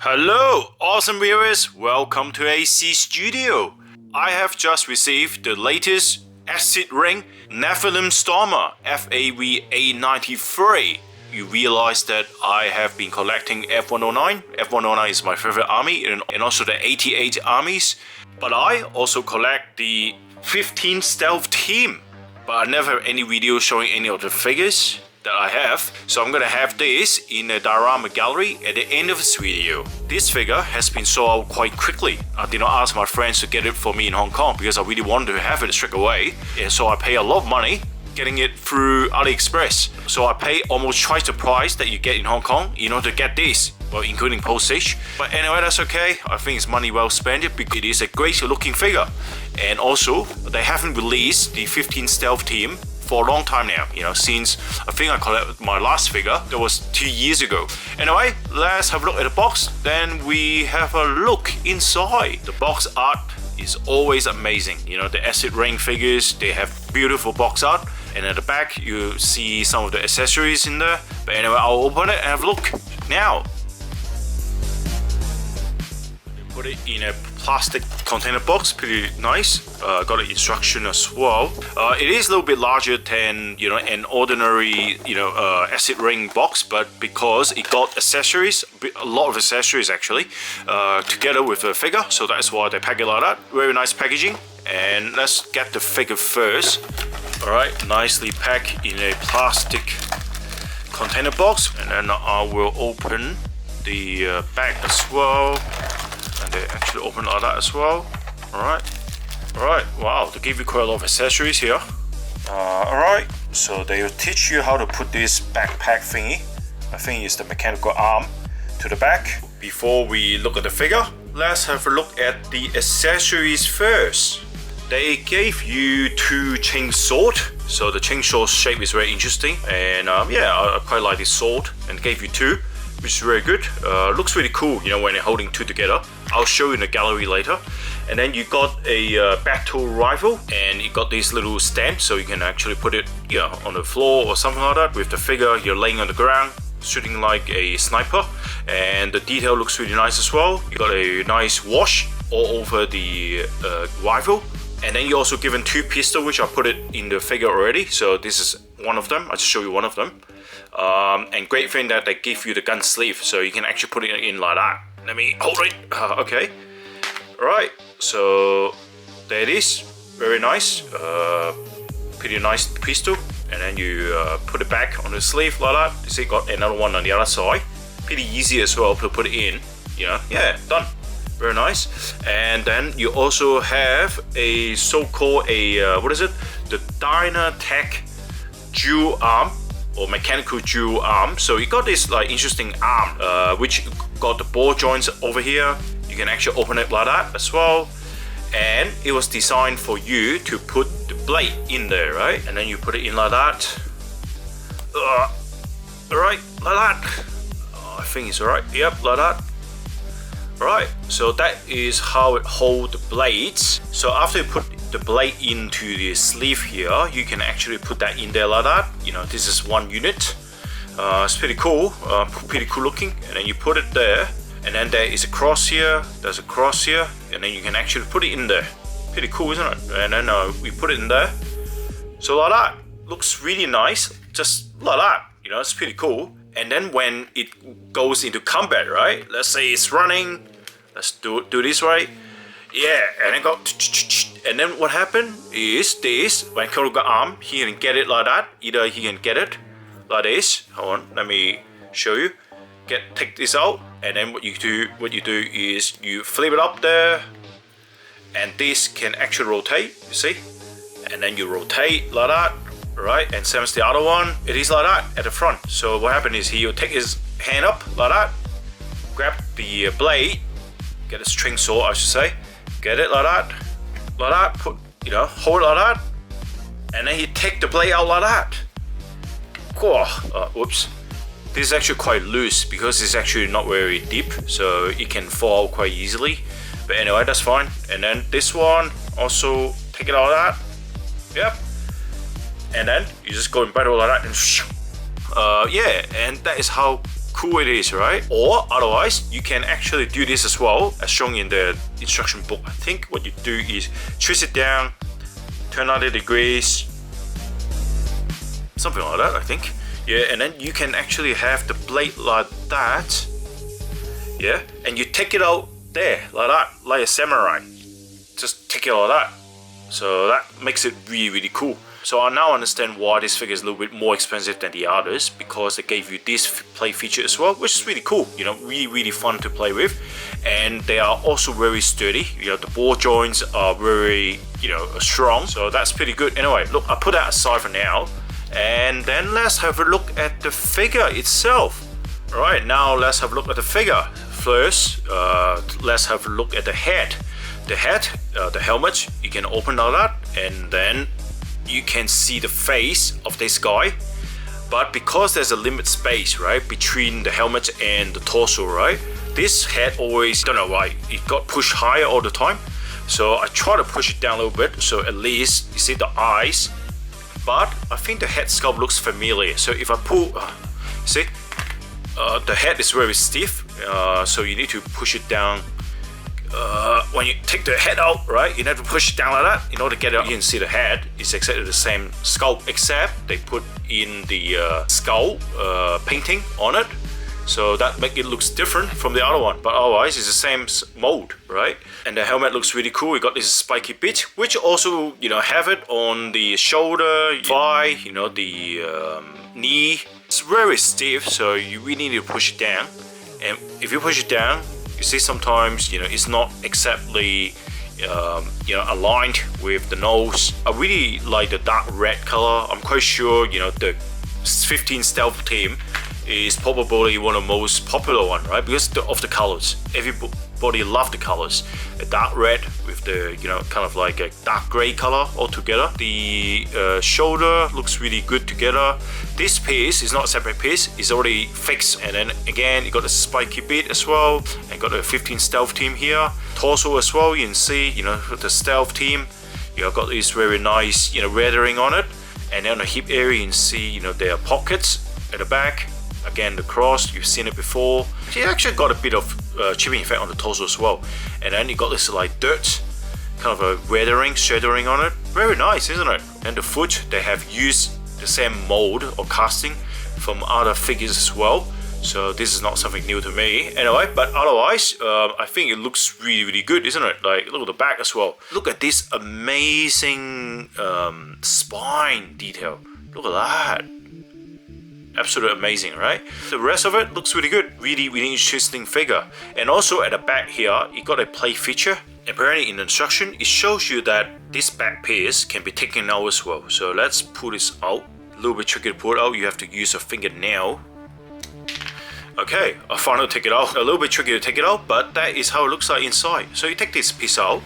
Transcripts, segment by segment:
Hello, awesome viewers. Welcome to AC Studio. I have just received the latest acid ring Nephilim Stormer FAV A93. You realize that I have been collecting F109. F109 is my favorite army and also the 88 armies. But I also collect the 15 stealth team. But I never have any video showing any of the figures that I have, so I'm gonna have this in a diorama gallery at the end of this video. This figure has been sold out quite quickly. I did not ask my friends to get it for me in Hong Kong because I really wanted to have it straight away, and so I pay a lot of money getting it through AliExpress. So I pay almost twice the price that you get in Hong Kong in order to get this, well, including postage. But anyway, that's okay. I think it's money well spent because it is a great looking figure. And also, they haven't released the 15 stealth team for a long time now, since I think I collected my last figure, that was 2 years ago. Anyway, let's have a look at the box, then we have a look inside. The box art is always amazing. The acid ring figures, they have beautiful box art, and at the back you see some of the accessories in there. But anyway, I'll open it and have a look now. Put it in a plastic container box, pretty nice. Got an instruction as well. It is a little bit larger than an ordinary acid ring box, but because it got accessories, a lot of accessories actually, together with the figure, so that's why they pack it like that. Very nice packaging. And let's get the figure first. All right, nicely packed in a plastic container box, and then I will open the bag as well. And they actually open like that as well. Alright, wow, they give you quite a lot of accessories here. Alright, so they will teach you how to put this backpack thingy. I think it's the mechanical arm to the back. Before we look at the figure, let's have a look at the accessories first. They gave you 2 chain sword, so the chain sword shape is very interesting, and yeah, I quite like this sword, and gave you 2, which is very good. Looks really cool, when they're holding 2 together. I'll show you in the gallery later. And then you got a battle rifle, and you got this little stand, so you can actually put it on the floor or something like that. With the figure, you're laying on the ground, shooting like a sniper, and the detail looks really nice as well. You got a nice wash all over the rifle. And then you're also given 2 pistols, which I put it in the figure already. So this is one of them. I'll just show you one of them. And great thing that they give you the gun sleeve, so you can actually put it in like that. Let me hold it. Okay. Alright, so there it is. Very nice. Pretty nice pistol. And then you put it back on the sleeve like that. You see, got another one on the other side. Pretty easy as well to put it in. Yeah, done. Very nice. And then you also have a so-called the Dynatech dual arm, or mechanical dual arm. So you got this like interesting arm, which got the ball joints over here. You can actually open it like that as well. And it was designed for you to put the blade in there, right? And then you put it in like that. Alright, like that. I think it's alright. Yep, like that. Alright, so that is how it holds the blades. So after you put the blade into the sleeve here, you can actually put that in there like that. This is 1 unit. It's pretty cool looking. And then you put it there, and then there is a cross here, there's a cross here, and then you can actually put it in there. Pretty cool, isn't it? And then we put it in there. So like that, looks really nice, just like that. It's pretty cool. And then when it goes into combat, right? Let's say it's running. Let's do this right. Yeah, and then go. And then what happened is this. When Kuro got arm, he can get it like that. Either he can get it like this. Hold on, let me show you. Take this out, and then what you do is you flip it up there, and this can actually rotate. You see, and then you rotate like that. Right, and same as the other one, it is like that at the front. So what happened is he'll take his hand up like that, grab the blade, get a string sword I should say, get it like that, put, hold it like that, and then he take the blade out like that. Cool. Whoops. This is actually quite loose because it's actually not very deep, so it can fall quite easily. But anyway, that's fine. And then this one, also take it out like that. Yep. And then you just go in battle like that, and yeah, and that is how cool it is, right? Or otherwise, you can actually do this as well, as shown in the instruction book. I think what you do is twist it down, turn 90 degrees, something like that, I think. Yeah, and then you can actually have the blade like that. Yeah, and you take it out there, like that, like a samurai. Just take it like that. So that makes it really, really cool. So I now understand why this figure is a little bit more expensive than the others, because they gave you this play feature as well, which is really cool, you know, really, really fun to play with. And they are also very sturdy, you know, the ball joints are very, you know, strong, so that's pretty good. Anyway, look, I put that aside for now, and then let's have a look at the figure itself. Alright, now let's have a look at the figure. First, let's have a look at the head. The head, the helmet, you can open like that, and then you can see the face of this guy. But because there's a limit space, right, between the helmet and the torso, right, this head always, don't know why, it got pushed higher all the time. So I try to push it down a little bit, so at least you see the eyes. But I think the head sculpt looks familiar. So if I pull, see, the head is very stiff, so you need to push it down. When you take the head out, right, you have to push it down like that in order to get it out. You can see the head is exactly the same sculpt, except they put in the skull painting on it, so that make it looks different from the other one. But otherwise, it's the same mold, right? And the helmet looks really cool. We got this spiky bit, which also, you know, have it on the shoulder, thigh, you know, the knee. It's very stiff, so you really need to push it down. And if you push it down, you see sometimes, you know, it's not exactly, you know, aligned with the nose. I really like the dark red color. I'm quite sure, you know, the 15 Stealth Team is probably one of the most popular one, right? Because of the colors. Everybody love the colors. A dark red with the, you know, kind of like a dark gray color all together. The shoulder looks really good together. This piece is not a separate piece, it's already fixed. And then again, you got the spiky bit as well, and got the 15 Stealth Team here. Torso as well, you can see, you know, the Stealth Team, you know, got this very nice, you know, weathering on it. And then on the hip area, you can see, you know, there are pockets at the back. Again, the cross, you've seen it before. It actually got a bit of chipping effect on the torso as well. And then you got this like dirt, kind of a weathering, shadowing on it. Very nice, isn't it? And the foot, they have used the same mold or casting from other figures as well. So this is not something new to me. Anyway, but otherwise, I think it looks really, really good, isn't it? Like, look at the back as well. Look at this amazing spine detail. Look at that. Absolutely amazing, right? The rest of it looks really good. Really, really interesting figure. And also at the back here, you got a play feature. Apparently in the instruction, it shows you that this back piece can be taken out as well. So let's pull this out. A little bit tricky to pull it out. You have to use a fingernail. Okay, I finally take it out. A little bit tricky to take it out, but that is how it looks like inside. So you take this piece out,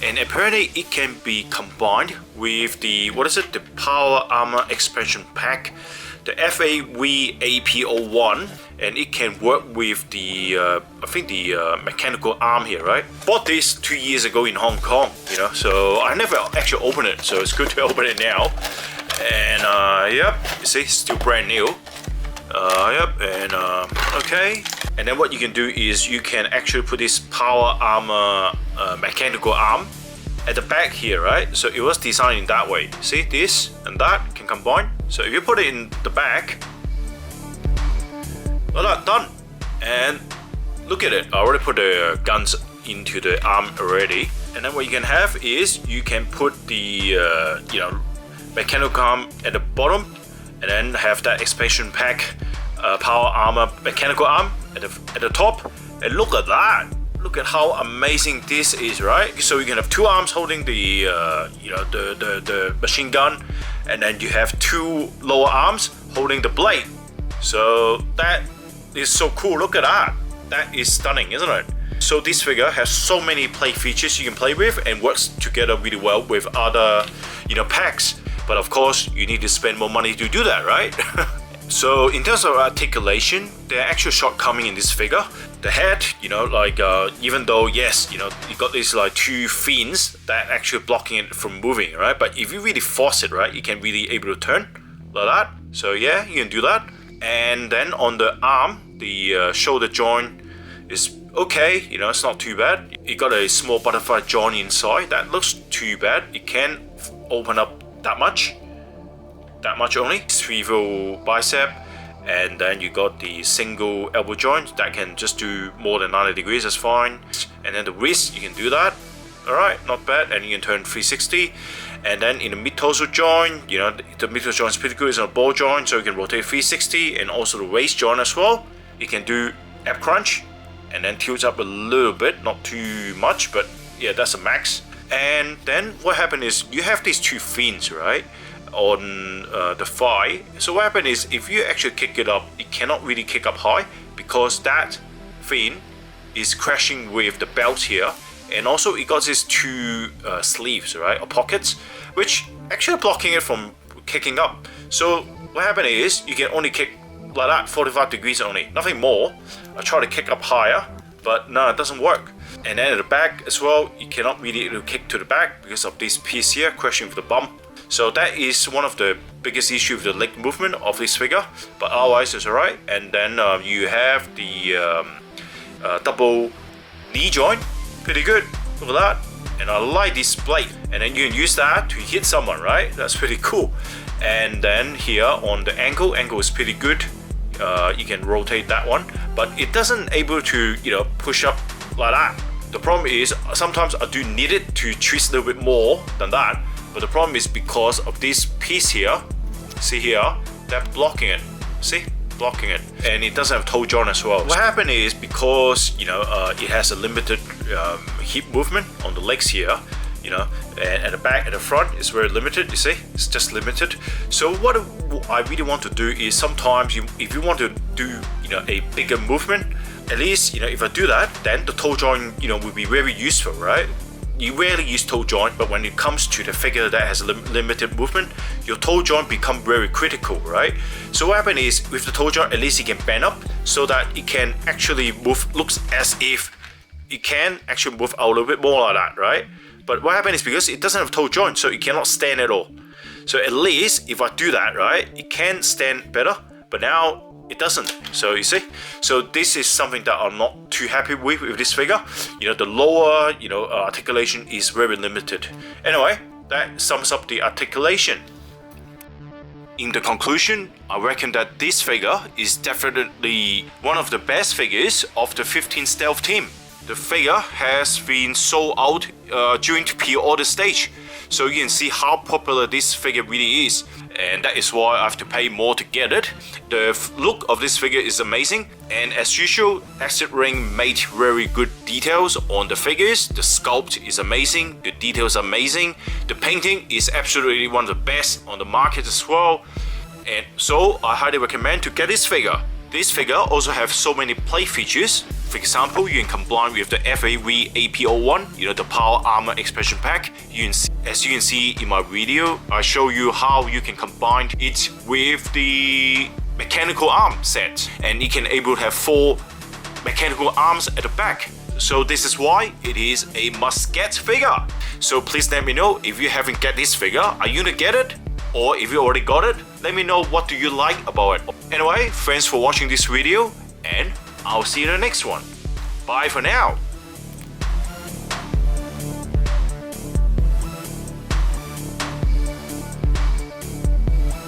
and apparently it can be combined with the, what is it? The Power Armor Expansion Pack. The FAV AP01, and it can work with the I think the mechanical arm here, right? Bought this 2 years ago in Hong Kong, you know, so I never actually opened it, so it's good to open it now. And yep, you see, still brand new. Yep, and okay. And then what you can do is you can actually put this Power Armor mechanical arm at the back here, right? So it was designed in that way. See, this and that can combine. So if you put it in the back, well, that's done. And look at it, I already put the guns into the arm already. And then what you can have is you can put the you know, mechanical arm at the bottom, and then have that expansion pack Power Armor mechanical arm at the top. And look at that. Look at how amazing this is, right? So you can have two arms holding the you know, the machine gun, and then you have two lower arms holding the blade. So that is so cool. Look at that. That is stunning, isn't it? So this figure has so many play features you can play with, and works together really well with other, you know, packs. But of course, you need to spend more money to do that, right? So in terms of articulation, there are actual shortcomings in this figure. The head, you know, like even though, yes, you know, you got these like two fins that actually blocking it from moving, right? But if you really force it, right, you can really able to turn like that. So yeah, you can do that. And then on the arm, The shoulder joint is okay, you know, it's not too bad. It got a small butterfly joint inside. That looks too bad. It can't open up that much only. Swivel bicep, and then you got the single elbow joint that can just do more than 90 degrees. That's fine. And then the wrist, you can do that. All right, not bad. And you can turn 360. And then in the mid-torso joint, you know, the mid-torso joint is pretty good. It's on a ball joint, so you can rotate 360, and also the waist joint as well. You can do ab crunch, and then tilt up a little bit, not too much, but yeah, that's a max. And then what happened is you have these two fins, right, on the thigh. So what happened is if you actually kick it up, it cannot really kick up high because that fin is crashing with the belt here. And also it got these two sleeves, right, or pockets, which actually blocking it from kicking up. So what happened is you can only kick like that, 45 degrees only, nothing more. I try to kick up higher, but no, it doesn't work. And then at the back as well, you cannot really kick to the back because of this piece here crashing with the bump. So that is one of the biggest issues with the leg movement of this figure, but otherwise it's alright. And then you have the double knee joint. Pretty good, look at that. And I like this blade, and then you can use that to hit someone, right? That's pretty cool. And then here on the ankle is pretty good. You can rotate that one, but it doesn't able to, you know, push up like that. The problem is sometimes I do need it to twist a little bit more than that, but the problem is because of this piece here, see here, they're blocking it, see? Blocking it, and it doesn't have toe joint as well. What happened is because, you know, it has a limited hip movement on the legs here, you know, and at the back and the front is very limited. You see, it's just limited. So what I really want to do is sometimes if you want to do, you know, a bigger movement, at least, you know, if I do that, then the toe joint, you know, will be very useful, right? You rarely use toe joint, but when it comes to the figure that has a limited movement, your toe joint become very critical, right? So what happens is with the toe joint, at least it can bend up so that it can actually move, looks as if it can actually move out a little bit more like that, right? But what happens is because it doesn't have toe joint, so it cannot stand at all. So at least if I do that, right, it can stand better, but now it doesn't. So you see, so this is something that I'm not too happy with this figure. You know, the lower, you know, articulation is very limited. Anyway, that sums up the articulation. In the conclusion, I reckon that this figure is definitely one of the best figures of the 15 Stealth team. The figure has been sold out during the pre-order stage, so you can see how popular this figure really is, and that is why I have to pay more to get it. The look of this figure is amazing, and as usual, Acid Ring made very good details on the figures. The sculpt is amazing, the details are amazing, the painting is absolutely one of the best on the market as well, and so I highly recommend to get this figure. This figure also have so many play features. For example, you can combine with the FAV AP01, you know, the power armor expansion pack. As you can see in my video, I show you how you can combine it with the mechanical arm set, and it can able to have 4 mechanical arms at the back. So this is why it is a must-get figure. So please let me know if you haven't get this figure. Are you gonna get it? Or if you already got it, let me know what do you like about it. Anyway, thanks for watching this video, and I'll see you in the next one. Bye for now.